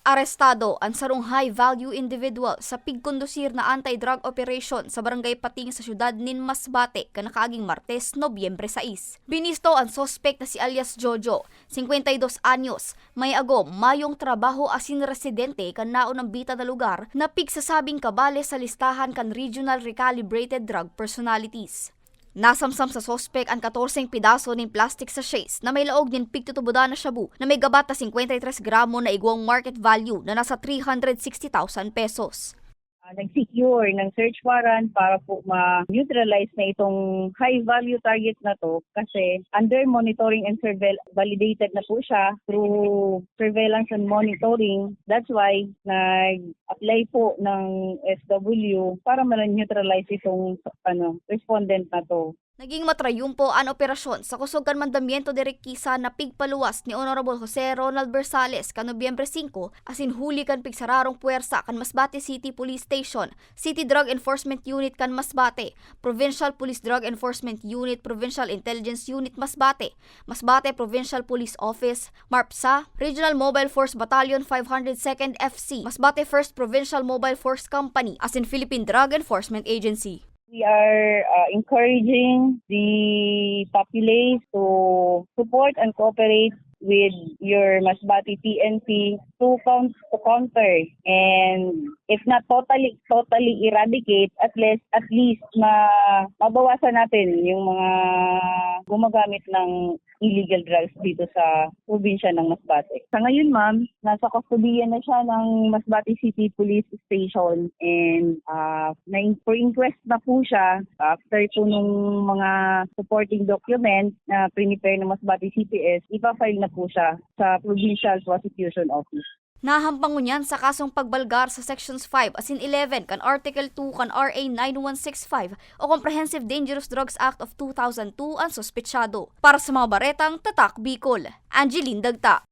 Arestado ang sarong high-value individual sa pigkondusir na anti-drug operation sa barangay Pating sa syudad nin Masbate kanakaaging Martes, Nobyembre 6. Binisto ang sospek na si alias Jojo, 52 anyos, may agom mayong trabaho asin residente kan naon ng bita na lugar na pigsasabing kabale sa listahan kan regional recalibrated drug personalities. Nasamsam sa sospek ang 14 pidaso ng plastic sachets na may laog din pigtutubudan na shabu na may gabat na 53 gramo na igwang market value na nasa 360,000 pesos. Nag-secure ng search warrant para po ma-neutralize na itong high-value target na to kasi under monitoring and validated na po siya through surveillance and monitoring. That's why nag-apply po ng SW para ma-neutralize itong respondent na to. Naging matrayumpo ang operasyon sa kusugan mandamiento de Requisa na pigpaluwas ni Honorable Jose Ronald Bersales kan Nobyembre 5 asin huli kan pigsararong puwersa kan Masbate City Police Station, City Drug Enforcement Unit kan Masbate, Provincial Police Drug Enforcement Unit, Provincial Intelligence Unit Masbate, Masbate Provincial Police Office, MARPSA, Regional Mobile Force Battalion 502nd FC, Masbate 1st Provincial Mobile Force Company asin Philippine Drug Enforcement Agency. We are encouraging the populace to support and cooperate with your Masbate PNP to counter and if not totally eradicate, at least mabawasan natin yung mga gumagamit ng illegal drugs dito sa probinsya ng Masbate. Sa ngayon, ma'am, nasa kustodiyan na siya ng Masbate City Police Station and na-inquest na po siya after po nung mga supporting document na prepare ng Masbate CPS, ipa-file na po siya sa Provincial Prosecution Office. Nahampang niyan sa kasong pagbalgar sa Sections 5 asin 11 kan Article 2 kan RA 9165 o Comprehensive Dangerous Drugs Act of 2002 ang sospetsado. Para sa mga baretang Tatak Bicol, Angeline Dagta.